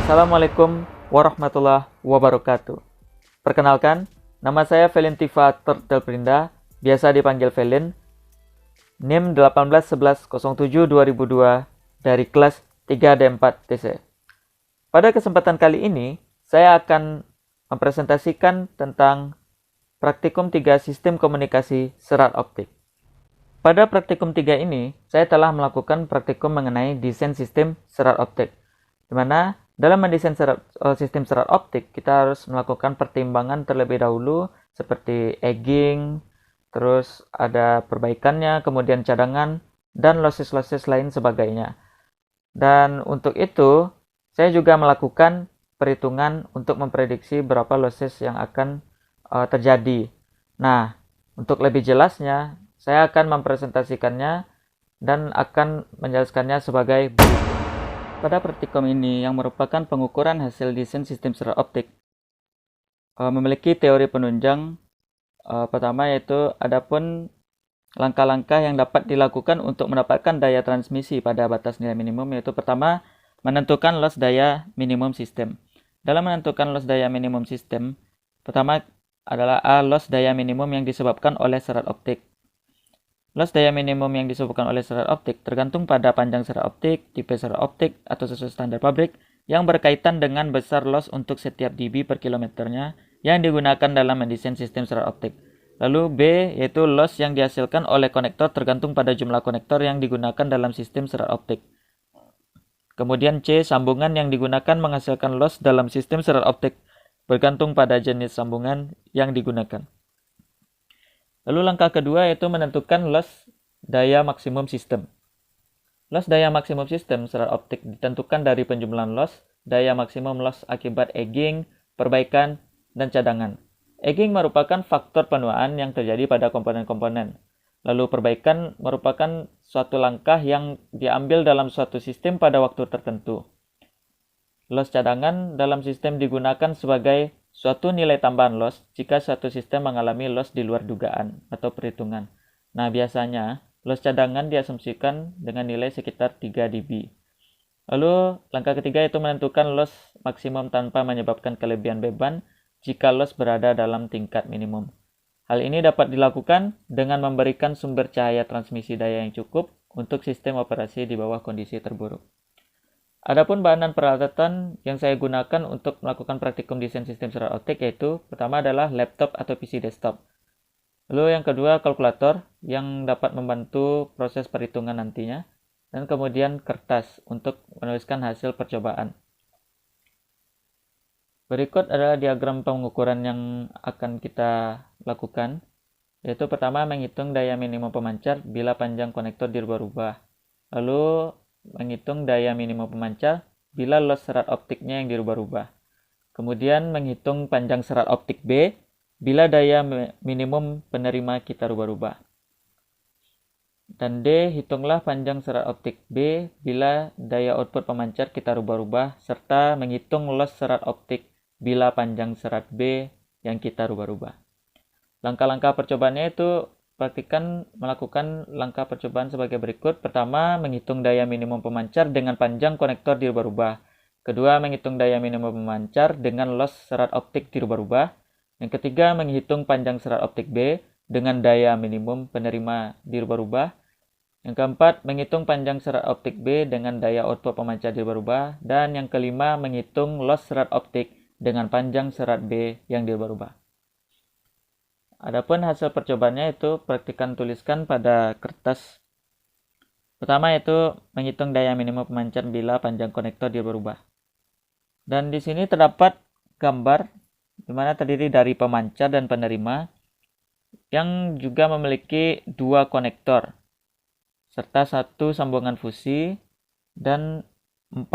Assalamualaikum warahmatullahi wabarakatuh. Perkenalkan, nama saya Valentiva Tertelprinda, biasa dipanggil Velen, NIM 181107-2002 dari kelas 3D4TC. Pada kesempatan kali ini, saya akan mempresentasikan tentang praktikum 3 sistem komunikasi serat optik. Pada praktikum 3 ini, saya telah melakukan praktikum mengenai desain sistem serat optik, di mana dalam mendesain sistem serat optik, kita harus melakukan pertimbangan terlebih dahulu seperti egging, terus ada perbaikannya, kemudian cadangan, dan losses-losses lain sebagainya. Dan untuk itu, saya juga melakukan perhitungan untuk memprediksi berapa losses yang akan terjadi. Nah, untuk lebih jelasnya, saya akan mempresentasikannya dan akan menjelaskannya sebagai berikut. Pada praktikum ini, yang merupakan pengukuran hasil desain sistem serat optik, memiliki teori penunjang. Pertama yaitu adapun langkah-langkah yang dapat dilakukan untuk mendapatkan daya transmisi pada batas nilai minimum, yaitu pertama, menentukan loss daya minimum sistem. Dalam menentukan loss daya minimum sistem, pertama adalah A, loss daya minimum yang disebabkan oleh serat optik. Loss daya minimum yang disebabkan oleh serat optik tergantung pada panjang serat optik, tipe serat optik, atau sesuai standar pabrik yang berkaitan dengan besar loss untuk setiap dB per kilometernya yang digunakan dalam mendesain sistem serat optik. Lalu B, yaitu loss yang dihasilkan oleh konektor tergantung pada jumlah konektor yang digunakan dalam sistem serat optik. Kemudian C, sambungan yang digunakan menghasilkan loss dalam sistem serat optik bergantung pada jenis sambungan yang digunakan. Lalu langkah kedua yaitu menentukan loss daya maksimum sistem. Loss daya maksimum sistem serat optik ditentukan dari penjumlahan loss, daya maksimum loss akibat egging, perbaikan, dan cadangan. Egging merupakan faktor penuaan yang terjadi pada komponen-komponen. Lalu perbaikan merupakan suatu langkah yang diambil dalam suatu sistem pada waktu tertentu. Loss cadangan dalam sistem digunakan sebagai suatu nilai tambahan loss jika suatu sistem mengalami loss di luar dugaan atau perhitungan. Nah, biasanya loss cadangan diasumsikan dengan nilai sekitar 3 dB. Lalu, langkah ketiga itu menentukan loss maksimum tanpa menyebabkan kelebihan beban jika loss berada dalam tingkat minimum. Hal ini dapat dilakukan dengan memberikan sumber cahaya transmisi daya yang cukup untuk sistem operasi di bawah kondisi terburuk. Adapun bahan dan peralatan yang saya gunakan untuk melakukan praktikum desain sistem serat optik yaitu pertama adalah laptop atau PC desktop. Lalu yang kedua kalkulator yang dapat membantu proses perhitungan nantinya. Dan kemudian kertas untuk menuliskan hasil percobaan. Berikut adalah diagram pengukuran yang akan kita lakukan. Yaitu pertama menghitung daya minimum pemancar bila panjang konektor dirubah-rubah. Lalu menghitung daya minimum pemancar bila loss serat optiknya yang dirubah-rubah. Kemudian menghitung panjang serat optik B bila daya minimum penerima kita rubah-rubah. Dan D, hitunglah panjang serat optik B bila daya output pemancar kita rubah-rubah serta menghitung loss serat optik bila panjang serat B yang kita rubah-rubah. Langkah-langkah percobaannya itu melakukan langkah percobaan sebagai berikut. Pertama, menghitung daya minimum pemancar dengan panjang konektor dirubah-rubah. Kedua, menghitung daya minimum pemancar dengan loss serat optik dirubah-rubah. Yang ketiga, menghitung panjang serat optik B dengan daya minimum penerima dirubah-rubah. Yang keempat, menghitung panjang serat optik B dengan daya output pemancar dirubah-rubah. Dan yang kelima, menghitung loss serat optik dengan panjang serat B yang dirubah-rubah. Adapun hasil percobaannya itu praktikan tuliskan pada kertas. Pertama itu menghitung daya minimum pemancar bila panjang konektor dirubah. Dan di sini terdapat gambar di mana terdiri dari pemancar dan penerima yang juga memiliki 2 konektor serta 1 sambungan fusi dan 4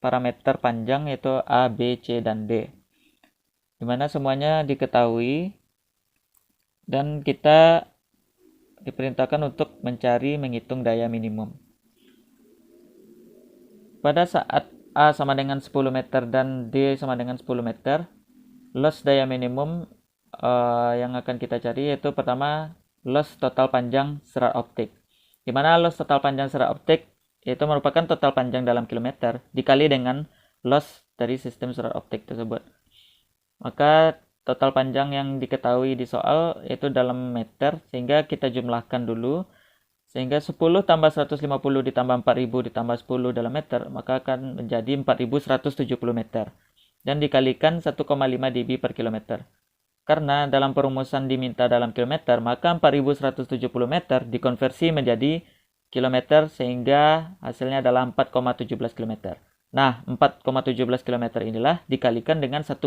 parameter panjang yaitu A, B, C, dan D. Di mana semuanya diketahui dan kita diperintahkan untuk menghitung daya minimum. Pada saat A sama dengan 10 meter dan D sama dengan 10 meter, loss daya minimum yang akan kita cari yaitu pertama loss total panjang serat optik. Di mana loss total panjang serat optik yaitu merupakan total panjang dalam kilometer, dikali dengan loss dari sistem surat optik tersebut. Maka total panjang yang diketahui di soal yaitu dalam meter, sehingga kita jumlahkan dulu. Sehingga 10 tambah 150 ditambah 4000 ditambah 10 dalam meter, maka akan menjadi 4170 meter. Dan dikalikan 1,5 dB per kilometer. Karena dalam perumusan diminta dalam kilometer, maka 4170 meter dikonversi menjadi kilometer sehingga hasilnya adalah 4,17 km. Nah, 4,17 km inilah dikalikan dengan 1,5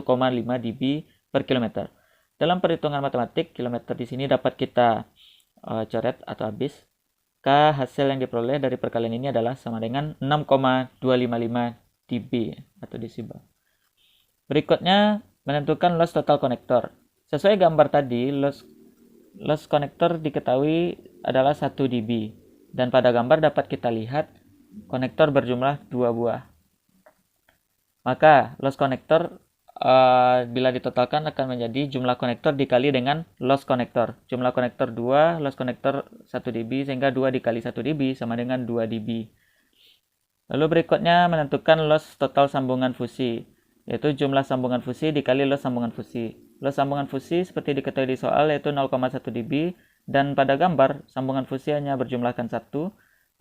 dB per kilometer. Dalam perhitungan matematik, kilometer di sini dapat kita coret atau habis. Maka hasil yang diperoleh dari perkalian ini adalah sama dengan 6,255 dB atau desibel. Berikutnya, menentukan loss total konektor. Sesuai gambar tadi, loss konektor diketahui adalah 1 dB. Dan pada gambar dapat kita lihat konektor berjumlah 2 buah. Maka loss konektor bila ditotalkan akan menjadi jumlah konektor dikali dengan loss konektor. Jumlah konektor 2, loss konektor 1 dB, sehingga 2 dikali 1 dB sama dengan 2 dB. Lalu berikutnya menentukan loss total sambungan fusi, yaitu jumlah sambungan fusi dikali loss sambungan fusi. Loss sambungan fusi seperti diketahui di soal yaitu 0,1 dB, dan pada gambar sambungan fusi hanya berjumlahkan 1,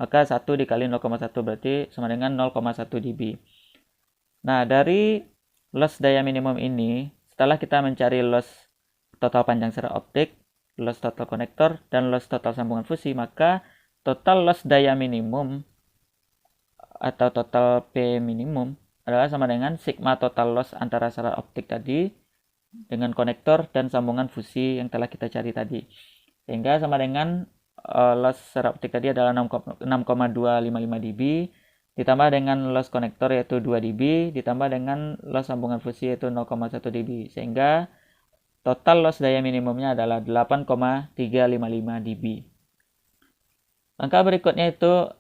maka 1 dikali 0,1 berarti sama dengan 0,1 dB. Nah, dari loss daya minimum ini, setelah kita mencari loss total panjang serat optik, loss total konektor, dan loss total sambungan fusi, maka total loss daya minimum atau total P minimum adalah sama dengan sigma total loss antara serat optik tadi dengan konektor dan sambungan fusi yang telah kita cari tadi. Sehingga sama dengan loss serat optik tadi adalah 6,255 dB, ditambah dengan loss konektor yaitu 2 dB, ditambah dengan loss sambungan fusi yaitu 0,1 dB, sehingga total loss daya minimumnya adalah 8,355 dB. Langkah berikutnya itu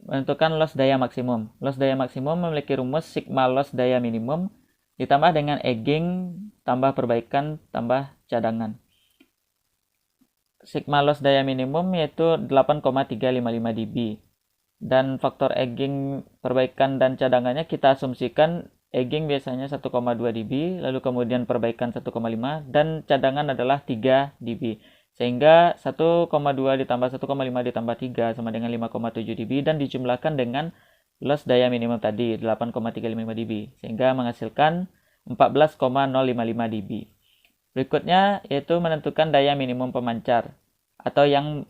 menentukan loss daya maksimum. Loss daya maksimum memiliki rumus sigma loss daya minimum ditambah dengan egging tambah perbaikan tambah cadangan. Sigma loss daya minimum yaitu 8,355 dB. Dan faktor egging, perbaikan, dan cadangannya kita asumsikan egging biasanya 1,2 dB, lalu kemudian perbaikan 1,5, dan cadangan adalah 3 dB. Sehingga 1,2 ditambah 1,5 ditambah 3 sama dengan 5,7 dB, dan dijumlahkan dengan loss daya minimum tadi 8,355 dB, sehingga menghasilkan 14,055 dB. Berikutnya yaitu menentukan daya minimum pemancar, atau yang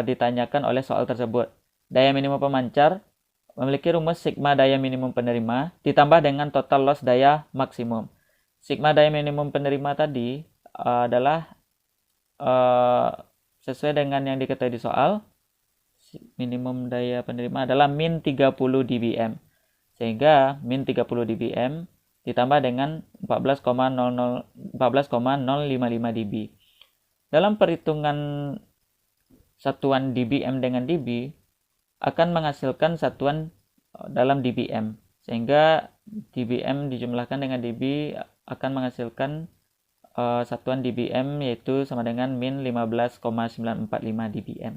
ditanyakan oleh soal tersebut. Daya minimum pemancar memiliki rumus sigma daya minimum penerima ditambah dengan total loss daya maksimum. Sigma daya minimum penerima tadi adalah sesuai dengan yang diketahui di soal, minimum daya penerima adalah min 30 dBm. Sehingga min 30 dBm ditambah dengan 14,055 dB. Dalam perhitungan satuan dBm dengan dB akan menghasilkan satuan dalam dBm, sehingga dBm dijumlahkan dengan dB akan menghasilkan satuan dBm yaitu sama dengan min 15,945 dBm.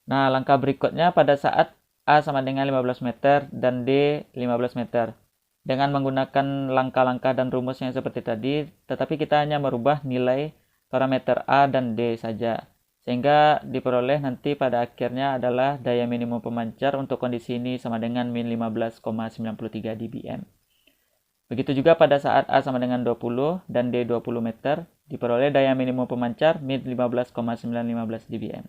Nah, langkah berikutnya pada saat A sama dengan 15 meter dan D 15 meter. Dengan menggunakan langkah-langkah dan rumus yang seperti tadi, tetapi kita hanya merubah nilai parameter A dan D saja. Sehingga diperoleh nanti pada akhirnya adalah daya minimum pemancar untuk kondisi ini sama dengan min 15,93 dBm. Begitu juga pada saat A sama dengan 20 dan D 20 meter, diperoleh daya minimum pemancar min 15,915 dBm.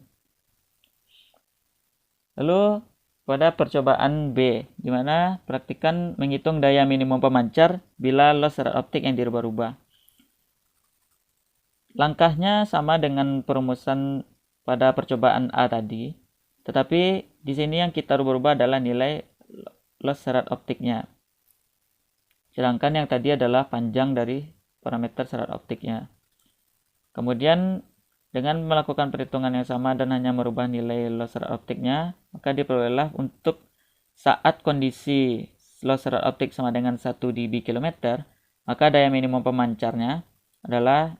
Lalu pada percobaan B, di mana praktikan menghitung daya minimum pemancar bila loss serat optik yang dirubah-rubah. Langkahnya sama dengan perumusan pada percobaan A tadi, tetapi di sini yang kita rubah-rubah adalah nilai loss serat optiknya. Sedangkan yang tadi adalah panjang dari parameter serat optiknya. Kemudian dengan melakukan perhitungan yang sama dan hanya merubah nilai loss serat optiknya, maka diperolehlah untuk saat kondisi loss serat optik sama dengan 1 dB km, maka daya minimum pemancarnya adalah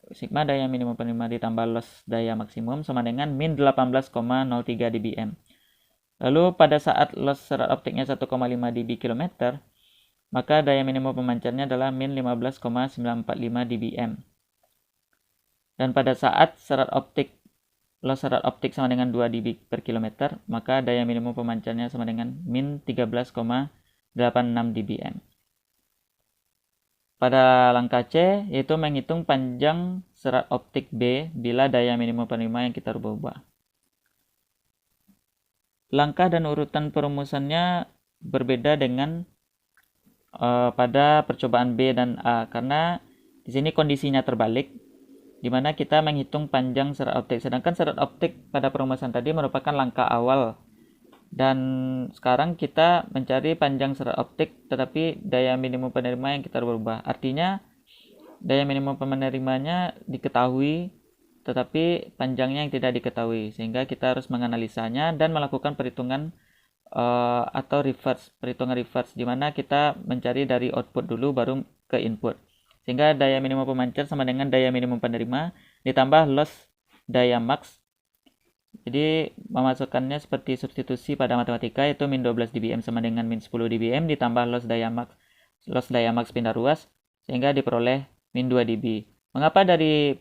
sigma daya minimum penerima ditambah loss daya maksimum sama dengan min 18,03 dBm. Lalu pada saat loss serat optiknya 1,5 dB kilometer, maka daya minimum pemancarnya adalah min 15,945 dBm. Dan pada saat loss serat optik sama dengan 2 dB per kilometer, maka daya minimum pemancarnya sama dengan min 13,86 dBm. Pada langkah C, yaitu menghitung panjang serat optik B bila daya minimum penerima yang kita rubah-ubah. Langkah dan urutan perumusannya berbeda dengan pada percobaan B dan A, karena di sini kondisinya terbalik, di mana kita menghitung panjang serat optik, sedangkan serat optik pada perumusan tadi merupakan langkah awal, dan sekarang kita mencari panjang serat optik tetapi daya minimum penerima yang kita rubah. Artinya daya minimum penerimanya diketahui tetapi panjangnya yang tidak diketahui, sehingga kita harus menganalisanya dan melakukan perhitungan atau perhitungan reverse, di mana kita mencari dari output dulu baru ke input, sehingga daya minimum pemancar sama dengan daya minimum penerima ditambah loss daya max. Jadi memasukkannya seperti substitusi pada matematika, yaitu min 12 dBm sama dengan min 10 dBm ditambah loss daya max pindah ruas, sehingga diperoleh min 2 dB. Mengapa dari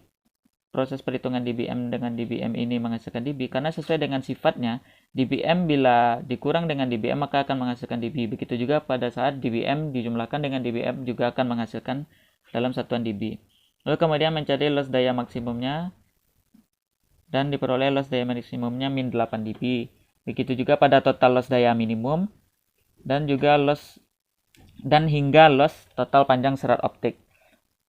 proses perhitungan dBm dengan dBm ini menghasilkan dB? Karena sesuai dengan sifatnya, dBm bila dikurang dengan dBm maka akan menghasilkan dB. Begitu juga pada saat dBm dijumlahkan dengan dBm juga akan menghasilkan dalam satuan dB. Lalu kemudian mencari loss daya maksimumnya dan diperoleh loss daya maksimumnya min 8 dB. Begitu juga pada total loss daya minimum dan juga hingga loss total panjang serat optik.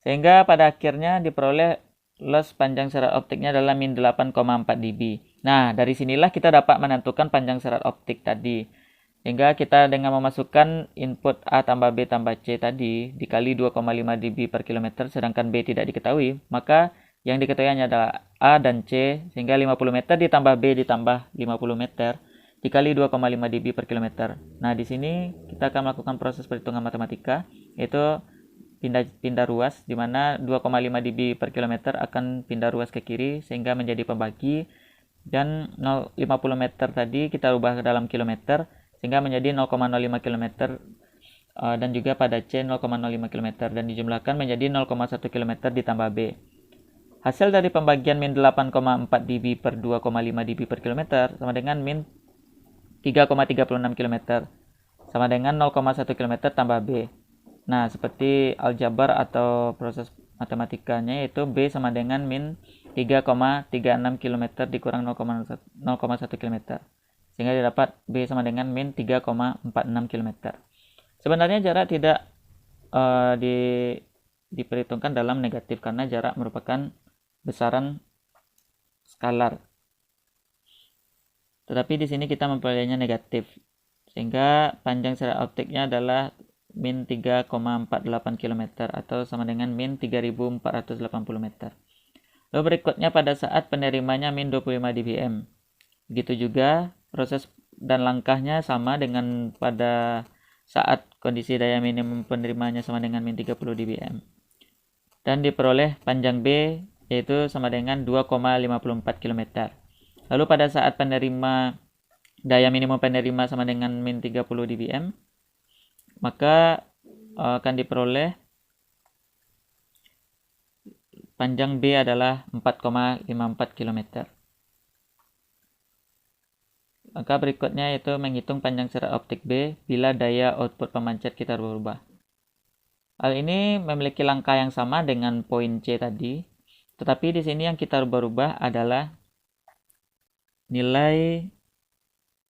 Sehingga pada akhirnya diperoleh loss panjang serat optiknya adalah min 8,4 dB. Nah, dari sinilah kita dapat menentukan panjang serat optik tadi. Sehingga kita dengan memasukkan input A tambah B tambah C tadi dikali 2,5 dB per kilometer, sedangkan B tidak diketahui, maka yang diketahui hanya adalah A dan C, sehingga 50 meter ditambah B ditambah 50 meter dikali 2,5 dB per kilometer. Nah, di sini kita akan melakukan proses perhitungan matematika, yaitu pindah ruas, di mana 2,5 dB per kilometer akan pindah ruas ke kiri sehingga menjadi pembagi, dan 50 meter tadi kita ubah ke dalam kilometer sehingga menjadi 0,05 km, dan juga pada C 0,05 km, dan dijumlahkan menjadi 0,1 km ditambah B. Hasil dari pembagian min 8,4 dB per 2,5 dB per kilometer sama dengan min 3,36 km sama dengan 0,1 km tambah B. Nah, seperti aljabar atau proses matematikanya, yaitu B sama dengan min 3,36 km dikurang 0,1 km. Sehingga didapat B sama dengan min 3,46 km. Sebenarnya jarak tidak diperhitungkan dalam negatif karena jarak merupakan besaran skalar. Tetapi di sini kita memperolehnya negatif. Sehingga panjang serat optiknya adalah min 3,48 km atau sama dengan min 3.480 meter. Lalu berikutnya pada saat penerimanya min 25 dBm. Begitu juga proses dan langkahnya sama dengan pada saat kondisi daya minimum penerimanya sama dengan min 30 dBm. Dan diperoleh panjang B yaitu sama dengan 2,54 km. Lalu pada saat daya minimum penerima sama dengan min 30 dBm, maka akan diperoleh panjang B adalah 4,54 km. Maka berikutnya yaitu menghitung panjang serat optik B bila daya output pemancar kita berubah. Hal ini memiliki langkah yang sama dengan poin C tadi, tetapi di sini yang kita rubah-rubah adalah nilai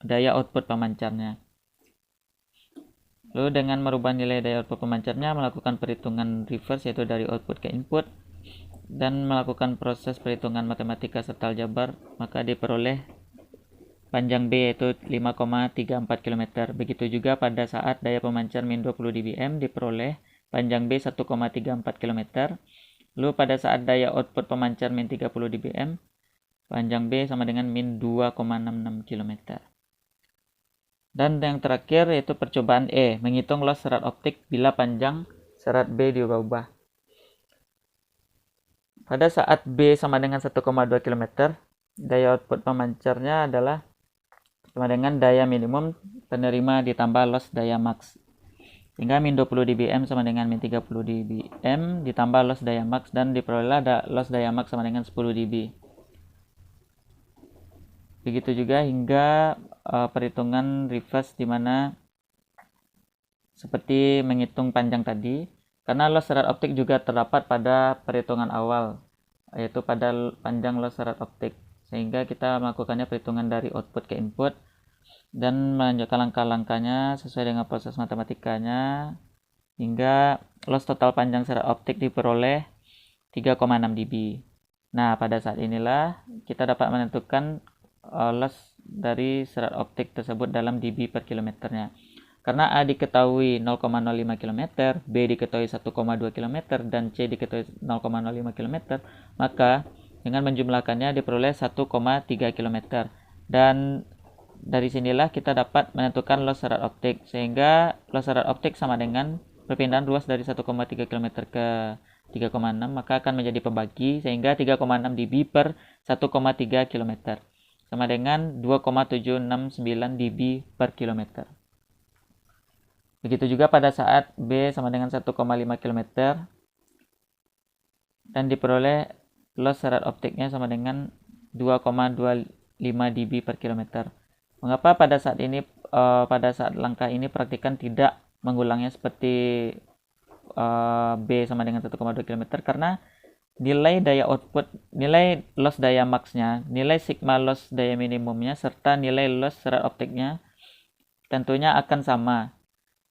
daya output pemancarnya. Lalu dengan merubah nilai daya output pemancarnya, melakukan perhitungan reverse yaitu dari output ke input, dan melakukan proses perhitungan matematika serta aljabar, maka diperoleh panjang B yaitu 5,34 km. Begitu juga pada saat daya pemancar min 20 dBm diperoleh panjang B 1,34 km. Lalu pada saat daya output pemancar min 30 dBm, panjang B sama dengan min 2,66 km. Dan yang terakhir yaitu percobaan E, menghitung loss serat optik bila panjang serat B diubah-ubah. Pada saat B sama dengan 1,2 km, daya output pemancarnya adalah sama dengan daya minimum penerima ditambah loss daya max. Sehingga min 20 dBm sama dengan min 30 dBm ditambah loss daya max, dan diperolehlah loss daya max sama dengan 10 dB. Begitu juga hingga perhitungan reverse, di mana seperti menghitung panjang tadi, karena loss serat optik juga terdapat pada perhitungan awal, yaitu pada panjang loss serat optik, sehingga kita melakukannya perhitungan dari output ke input dan melanjutkan langkah-langkahnya sesuai dengan proses matematikanya hingga loss total panjang serat optik diperoleh 3,6 dB. Nah, pada saat inilah kita dapat menentukan loss dari serat optik tersebut dalam dB per kilometernya. Karena A diketahui 0,05 km, B diketahui 1,2 km, dan C diketahui 0,05 km, maka dengan menjumlahkannya diperoleh 1,3 km. Dan dari sinilah kita dapat menentukan loss serat optik, sehingga loss serat optik sama dengan perpindahan ruas dari 1,3 km ke 3,6, maka akan menjadi pembagi, sehingga 3,6 dB per 1,3 km sama dengan 2,769 dB per kilometer. Begitu juga pada saat B sama dengan 1,5 km dan diperoleh loss serat optiknya sama dengan 2,25 dB per kilometer. Mengapa pada saat ini pada saat langkah ini praktikan tidak mengulangnya seperti B sama dengan 1,2 km, karena nilai daya output, nilai loss daya maxnya, nilai sigma loss daya minimumnya, serta nilai loss serat optiknya tentunya akan sama.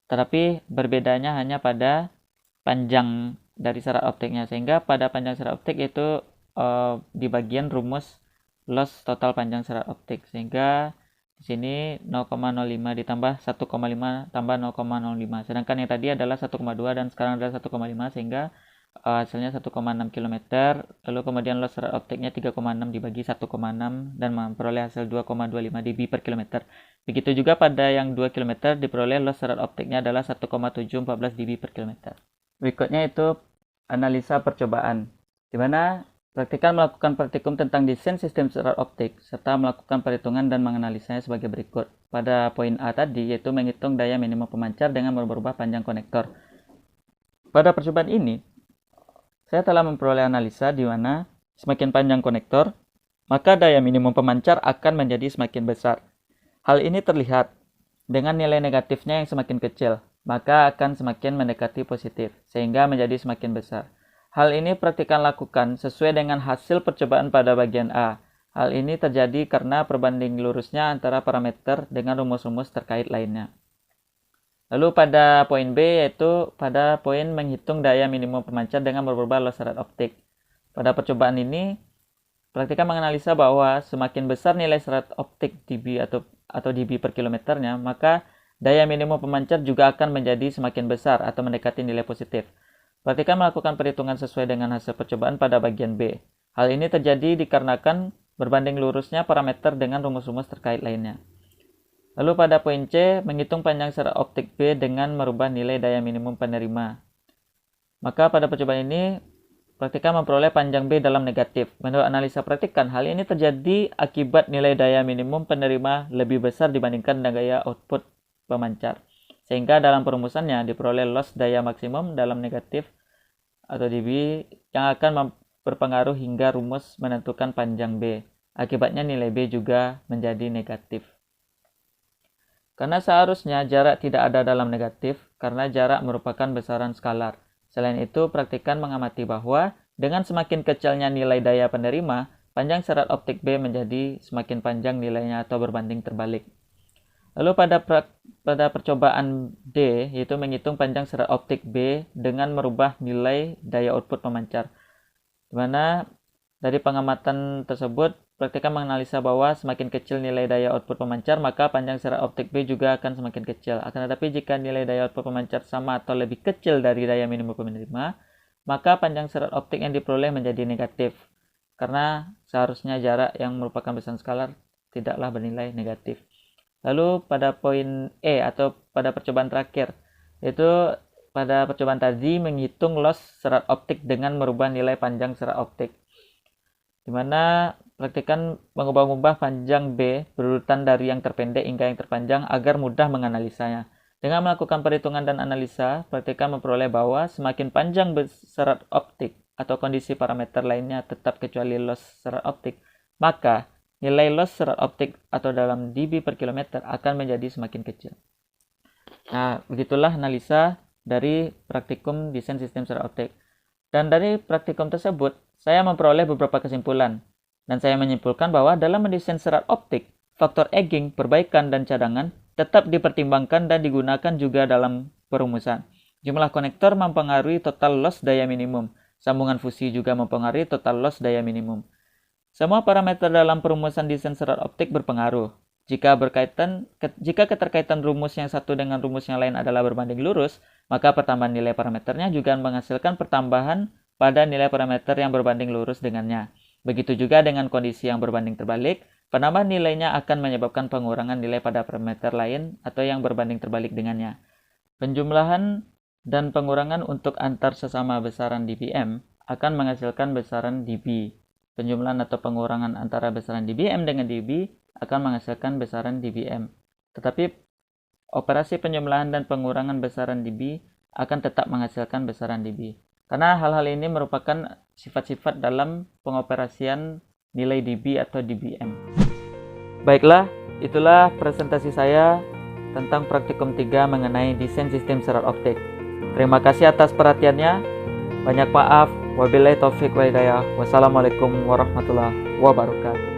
Tetapi berbedanya hanya pada panjang dari serat optiknya, sehingga pada panjang serat optik itu di bagian rumus loss total panjang serat optik, sehingga di sini 0,05 ditambah 1,5 tambah 0,05, sedangkan yang tadi adalah 1,2 dan sekarang adalah 1,5, sehingga hasilnya 1,6 km. Lalu kemudian loss serat optiknya 3,6 dibagi 1,6 dan memperoleh hasil 2,25 dB per kilometer. Begitu juga pada yang 2 km diperoleh loss serat optiknya adalah 1,714 dB per kilometer. Berikutnya itu analisa percobaan, di mana praktikan melakukan praktikum tentang desain sistem serat optik serta melakukan perhitungan dan menganalisanya sebagai berikut. Pada poin A tadi, yaitu menghitung daya minimum pemancar dengan merubah panjang konektor. Pada percobaan ini, saya telah memperoleh analisa di mana semakin panjang konektor, maka daya minimum pemancar akan menjadi semakin besar. Hal ini terlihat dengan nilai negatifnya yang semakin kecil, maka akan semakin mendekati positif, sehingga menjadi semakin besar. Hal ini praktikan lakukan sesuai dengan hasil percobaan pada bagian A. Hal ini terjadi karena perbanding lurusnya antara parameter dengan rumus-rumus terkait lainnya. Lalu pada poin B, yaitu pada poin menghitung daya minimum pemancar dengan merubah loss serat optik. Pada percobaan ini, praktikan menganalisa bahwa semakin besar nilai serat optik dB atau dB per kilometernya, maka daya minimum pemancar juga akan menjadi semakin besar atau mendekati nilai positif. Praktikan melakukan perhitungan sesuai dengan hasil percobaan pada bagian B. Hal ini terjadi dikarenakan berbanding lurusnya parameter dengan rumus-rumus terkait lainnya. Lalu pada poin C, menghitung panjang serat optik B dengan merubah nilai daya minimum penerima. Maka pada percobaan ini, praktikan memperoleh panjang B dalam negatif. Menurut analisa praktikan, hal ini terjadi akibat nilai daya minimum penerima lebih besar dibandingkan daya output pemancar. Sehingga dalam perumusannya diperoleh loss daya maksimum dalam negatif atau dB yang akan berpengaruh hingga rumus menentukan panjang B. Akibatnya nilai B juga menjadi negatif. Karena seharusnya jarak tidak ada dalam negatif, karena jarak merupakan besaran skalar. Selain itu, praktikan mengamati bahwa dengan semakin kecilnya nilai daya penerima, panjang serat optik B menjadi semakin panjang nilainya atau berbanding terbalik. Lalu pada percobaan D, yaitu menghitung panjang serat optik B dengan merubah nilai daya output pemancar. Di mana dari pengamatan tersebut, praktikan menganalisa bahwa semakin kecil nilai daya output pemancar, maka panjang serat optik B juga akan semakin kecil. Akan tetapi jika nilai daya output pemancar sama atau lebih kecil dari daya minimum penerima, maka panjang serat optik yang diperoleh menjadi negatif. Karena seharusnya jarak yang merupakan besaran skalar tidaklah bernilai negatif. Lalu pada poin E atau pada percobaan terakhir, yaitu pada percobaan tadi menghitung loss serat optik dengan merubah nilai panjang serat optik. Di mana praktikkan mengubah-ubah panjang B berurutan dari yang terpendek hingga yang terpanjang agar mudah menganalisanya. Dengan melakukan perhitungan dan analisa, praktikkan memperoleh bahwa semakin panjang serat optik atau kondisi parameter lainnya tetap kecuali loss serat optik, maka nilai loss serat optik atau dalam dB per kilometer akan menjadi semakin kecil. Nah, begitulah analisa dari praktikum desain sistem serat optik. Dan dari praktikum tersebut, saya memperoleh beberapa kesimpulan. Dan saya menyimpulkan bahwa dalam mendesain serat optik, faktor aging, perbaikan, dan cadangan tetap dipertimbangkan dan digunakan juga dalam perumusan. Jumlah konektor mempengaruhi total loss daya minimum. Sambungan fusi juga mempengaruhi total loss daya minimum. Semua parameter dalam perumusan desain serat optik berpengaruh. Jika keterkaitan rumus yang satu dengan rumus yang lain adalah berbanding lurus, maka pertambahan nilai parameternya juga menghasilkan pertambahan pada nilai parameter yang berbanding lurus dengannya. Begitu juga dengan kondisi yang berbanding terbalik, penambahan nilainya akan menyebabkan pengurangan nilai pada parameter lain atau yang berbanding terbalik dengannya. Penjumlahan dan pengurangan untuk antar sesama besaran dBm akan menghasilkan besaran dB. Penjumlahan atau pengurangan antara besaran dBm dengan dB akan menghasilkan besaran dBm. Tetapi operasi penjumlahan dan pengurangan besaran dB akan tetap menghasilkan besaran dB. Karena hal-hal ini merupakan sifat-sifat dalam pengoperasian nilai dB atau dBm. Baiklah, itulah presentasi saya tentang praktikum 3 mengenai desain sistem serat optik. Terima kasih atas perhatiannya. Banyak maaf. Wabillahi taufiq wa hidayah. Wassalamualaikum warahmatullahi wabarakatuh.